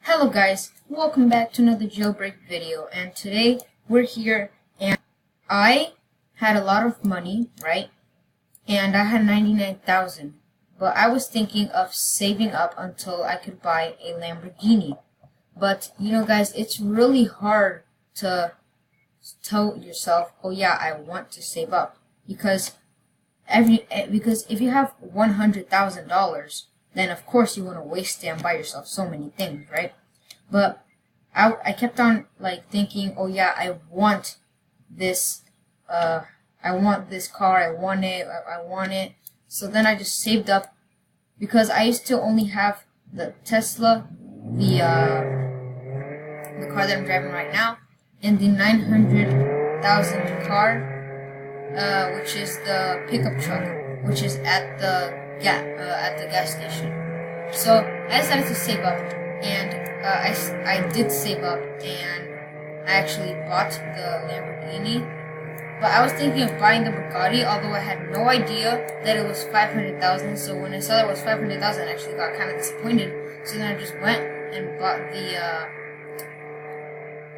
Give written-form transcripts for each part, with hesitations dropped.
Hello guys, welcome back to another jailbreak video, and today we're here and I had a lot of money, right? And I had 99,000, but I was thinking of saving up until I could buy a Lamborghini. But you know guys, it's really hard to tell yourself, oh yeah, I want to save up, because if you have $100,000, then of course you want to waste it and buy yourself so many things, right? But I kept on thinking, oh yeah, I want this car, I want it. So then I just saved up, because I used to only have the Tesla, the car that I'm driving right now, and the 900,000 car, which is the pickup truck, which is at the gas station. So I decided to save up, and I did save up, and I actually bought the Lamborghini. But I was thinking of buying the Bugatti, although I had no idea that it was 500,000. So when I saw that it was 500,000, I actually got kind of disappointed. So then I just went and bought the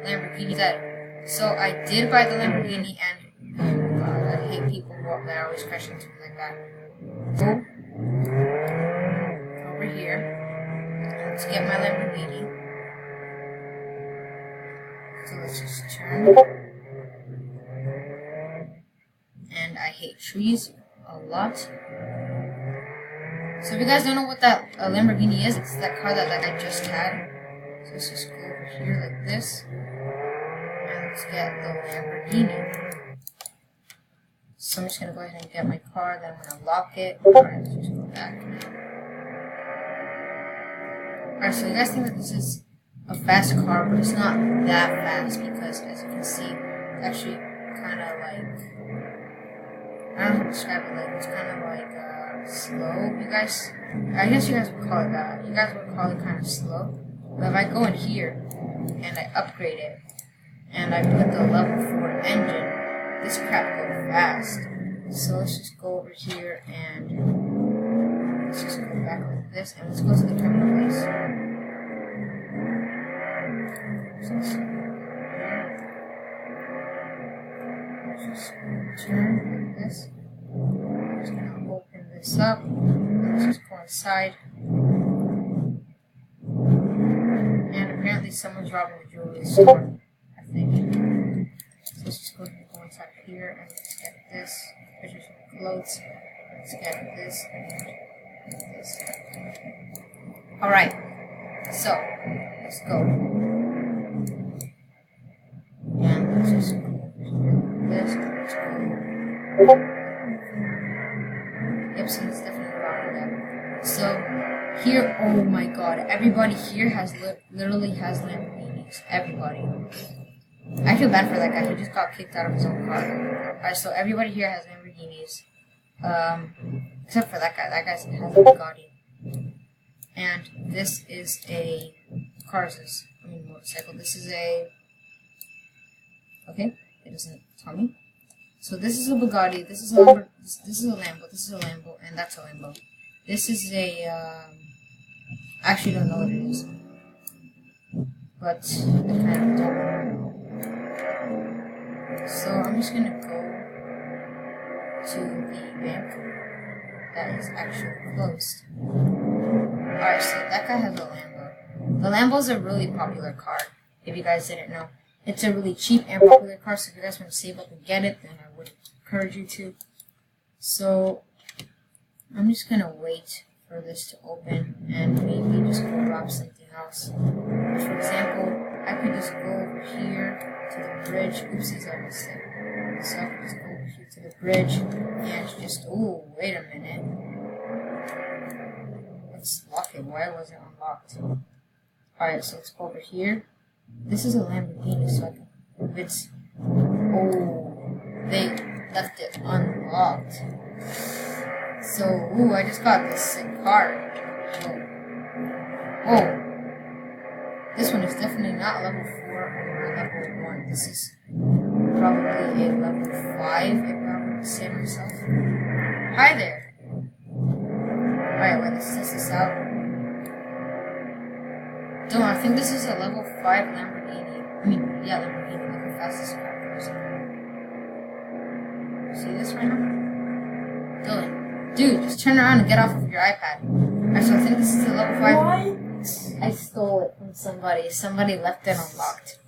Lamborghini instead. So I did buy the Lamborghini, and oh my god, I hate people that are always crashing into me like that. So over here, let's get my Lamborghini. So let's just turn. And I hate trees a lot. So if you guys don't know what that Lamborghini is, it's that car that I just had. So let's just go over here like this, and let's get the Lamborghini. So I'm just gonna go ahead and get my car, then I'm gonna lock it. Alright, let's just go back now. Alright, so you guys think that this is a fast car, but it's not that fast, because as you can see, it's actually kind of like, I don't know how to describe it, it's kind of like slow. I guess you guys would call it that. You guys would call it kind of slow. But if I go in here and I upgrade it and I put the level 4 engine, this crap goes fast. So let's just go over here and let's just go back like this, and let's go to the terminal base. So let's just turn like this. I'm just going to open this up. Let's just go inside. And apparently someone's robbing the jewelry store, I think. So let's just go ahead and go inside here, and let's get this. Pictures of clothes. Let's get this and this. Alright. So, let's go. And let's just go this, let's go. Yep, so it's definitely around that. So here, oh my god, everybody here literally has Lamborghinis. Everybody. I feel bad for that guy. He just got kicked out of his own car. Alright, so everybody here has Lamborghinis, except for that guy. That guy has a Bugatti. And this is a motorcycle. This is a, okay, it doesn't tell me. So this is a Bugatti, this is a Lambo, this is a Lambo, and that's a Lambo. This is a, I actually don't know what it is, but I kind of don't know. So I'm just gonna go to the bank that is actually closed. Alright, so that guy has a Lambo. The Lambo is a really popular car, if you guys didn't know. It's a really cheap and popular car, so if you guys want to save up and get it, then I would encourage you to. So I'm just gonna wait for this to open and maybe just go rob something else. For example, I could just go over here to the bridge. Oopsies, I missed it. So I could just go over here to the bridge and just, ooh, wait a minute. Let's lock it. Why was it unlocked? Alright, so let's go over here. This is a Lamborghini, so I can, if it's, oh, they left it unlocked. So, ooh, I just got this sick car. Oh, this one is definitely not level 4 or level 1. This is probably a level 5, if I would say myself. Hi there. Alright, let's test this out. Don't, I think this is a level 5 Lamborghini. I mean, yeah, Lamborghini. Look how fast this car goes. See this right now? Dylan. Dude, just turn around and get off of your iPad. Alright, so I think this is a level 5. What? I stole it from somebody. Somebody left it unlocked.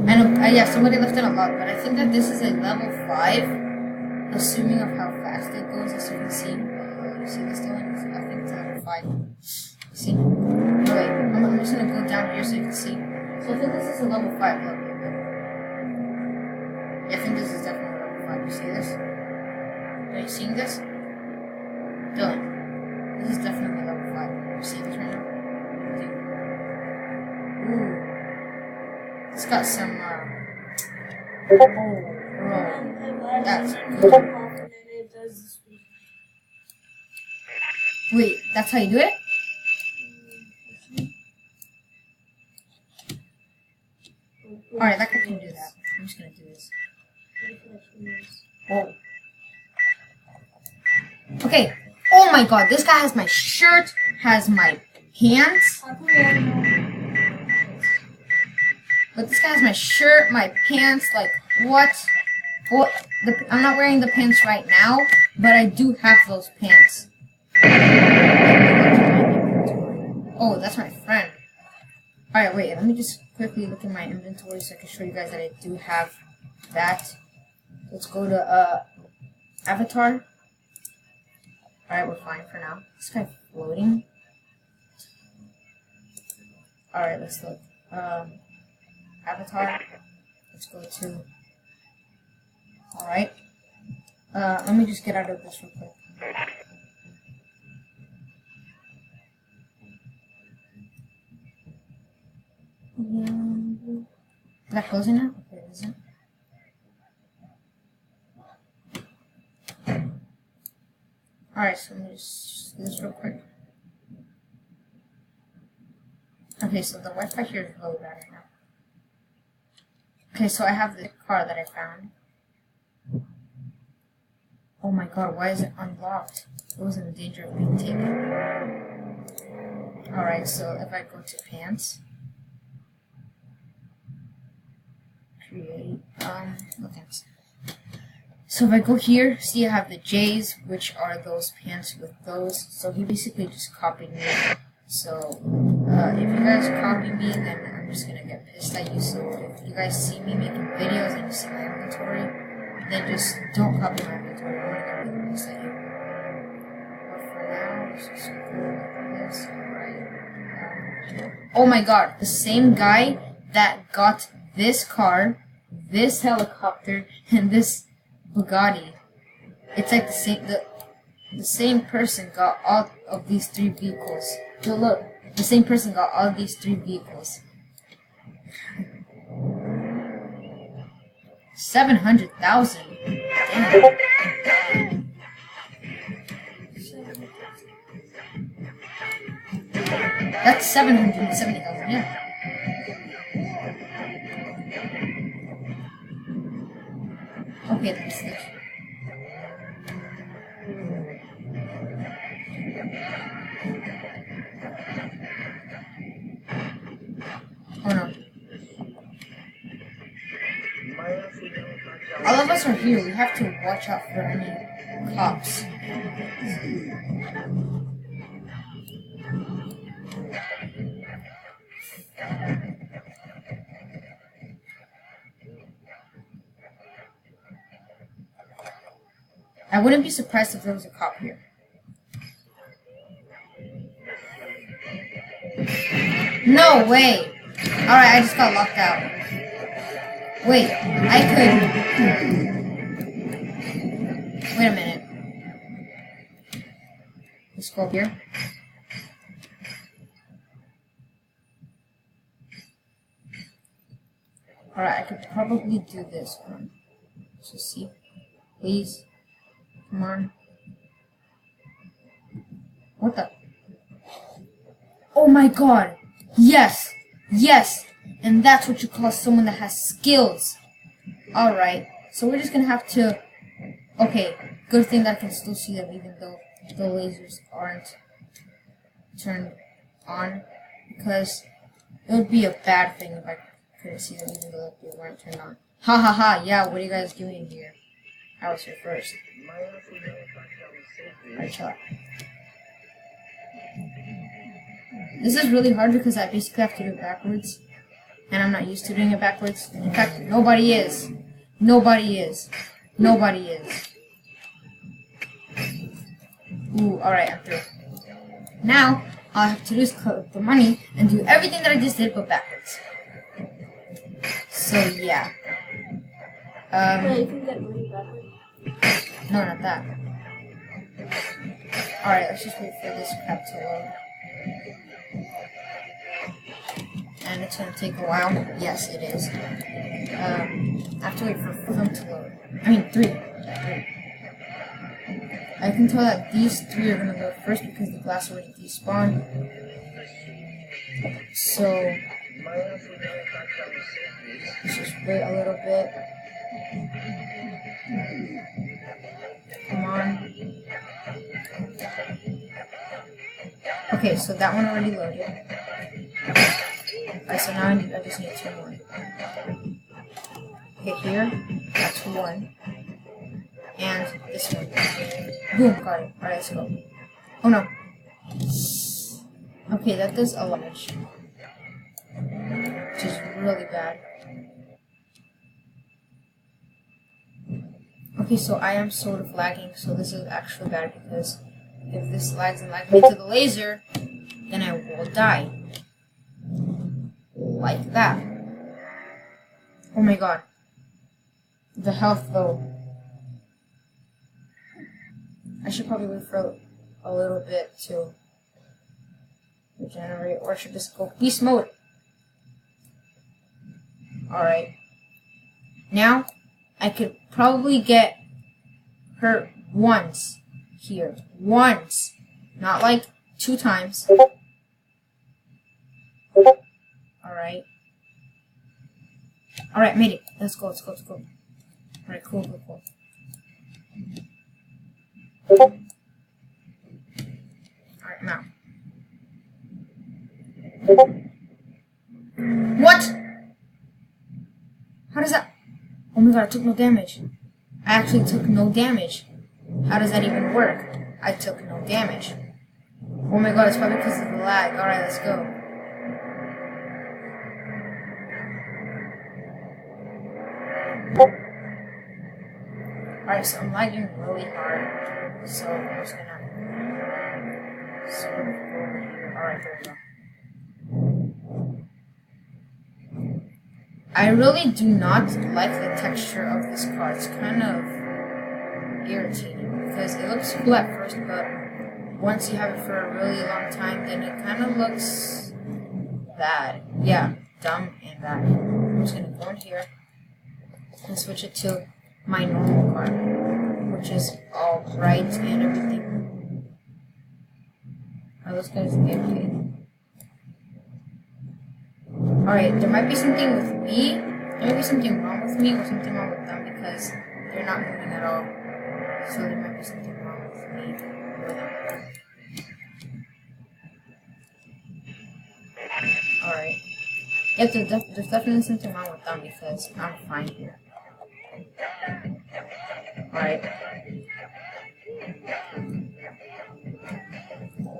I know, yeah, somebody left it unlocked, but I think that this is a level 5, assuming of how fast it goes, as you can see. You see this, Dylan? I think it's a level 5. See? Oh, wait, I'm just gonna go down here so you can see. So I think this is a level 5. Look. Yeah, I think this is definitely a level 5. You see this? Are you seeing this? Dylan, this is definitely level 5. You see this right now? Ooh. It's got some, oh, bro. That's good. Wait, that's how you do it? Alright, that guy can do that. I'm just gonna do this. Whoa. Okay. Oh my god, this guy has my shirt, has my pants. But this guy has my shirt, my pants, like, what? Well, I'm not wearing the pants right now, but I do have those pants. Oh, that's my friend. Alright, wait, let me just quickly look in my inventory so I can show you guys that I do have that. Let's go to, Avatar. Alright, we're fine for now. This guy floating. Alright, let's look. Avatar. Let's go to... Alright. Let me just get out of this real quick. Is that closing now? Okay, it isn't. Alright, so let me just do this real quick. Okay, so the Wi-Fi here is really bad right now. Okay, so I have the car that I found. Oh my god, why is it unlocked? It was in danger of being taken. Alright, so if I go to pants, create, no pants. So if I go here, see I have the J's, which are those pants with those. So he basically just copied me. So, if you guys copy me, then I'm just gonna get pissed at you. So if you guys see me making videos and you see my inventory, then just don't copy my inventory. I'm gonna get really pissed at you. But for now, let's just go like this. Alright. Oh my god, the same guy that got this car, this helicopter, and this Bugatti. It's like the same person got all of these 3 vehicles. So look, the same person got all of these 3 vehicles. 700,000. Damn. That's 770,000. Yeah. Okay, that's this. Oh no. All of us are here. We have to watch out for any cops. I wouldn't be surprised if there was a cop here. No way! Alright, I just got locked out. Wait, I could... Wait a minute. Let's go up here. Alright, I could probably do this one. Let's just see. Please. Come on. What the? Oh my god! Yes! Yes! And that's what you call someone that has skills. Alright, so we're just gonna have to... Okay, good thing that I can still see them even though the lasers aren't turned on. Because It would be a bad thing if I couldn't see them even though they weren't turned on. Ha ha ha, yeah, what are you guys doing here? I was here first. Alright, chill out. This is really hard because I basically have to do it backwards. And I'm not used to doing it backwards. In fact, nobody is. Nobody is. Nobody is. Ooh, alright, I'm through. Now, all I have to do is collect the money and do everything that I just did but backwards. So, yeah. Wait, you can get money backwards? No, not that. Alright, let's just wait for this crap to load. And it's gonna take a while. Yes, it is. I have to wait for them to load. I mean, 3. I can tell that these 3 are gonna load first because the glass already despawned. So, let's just wait a little bit. Come on. Okay, so that one already loaded. Alright, so now I just need 2 more. Okay, here, that's 1. And this one. Boom, got it. Alright, let's go. Oh no. Okay, that does a lot, which is really bad. Okay, so I am sort of lagging, so this is actually bad because if this lags and lags me to the laser, then I will die. Like that. Oh my god. The health though. I should probably wait for a little bit to regenerate, or I should just go beast mode. Alright. Now, I could probably get hurt once here. Once. Not like 2 times. Alright. Alright, made it. Let's go, let's go, let's go. Alright, cool, cool, cool. Alright, now. What? How does that... Oh my god, I took no damage. I actually took no damage. How does that even work? I took no damage. Oh my god, it's probably because of the lag. Alright, let's go. Alright, so I'm lagging really hard. So I'm just gonna sort of go over here. Alright, here we go. I really do not like the texture of this car. It's kind of irritating because it looks cool at first, but once you have it for a really long time, then it kind of looks bad. Yeah, dumb and bad. I'm just gonna go in here and switch it to my normal car, which is all bright and everything. Are those guys AFK? Alright, there might be something with me. There might be something wrong with me or something wrong with them because they're not moving at all. So there might be something wrong with me or them. Alright. Yep, there's definitely something wrong with them because I'm fine here. Alright.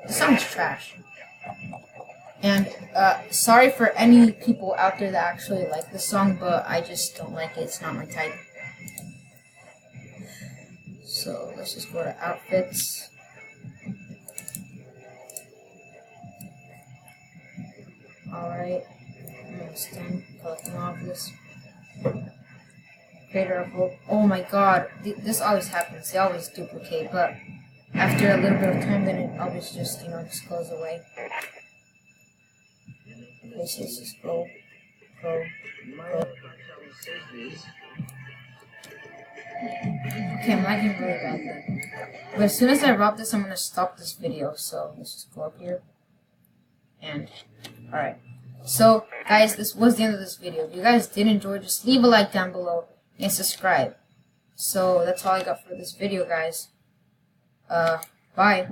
This song's trash. And, sorry for any people out there that actually like this song, but I just don't like it. It's not my type. So, let's just go to outfits. Alright. I'm almost done collecting all of this. Creator of hope. Oh my god. This always happens. They always duplicate, but after a little bit of time, then it always just, just goes away. Okay, so let's just go. Okay, I'm lagging really badly. But as soon as I rob this, I'm gonna stop this video. So let's just go up here. And, alright. So, guys, this was the end of this video. If you guys did enjoy, just leave a like down below and subscribe. So, that's all I got for this video, guys. Bye.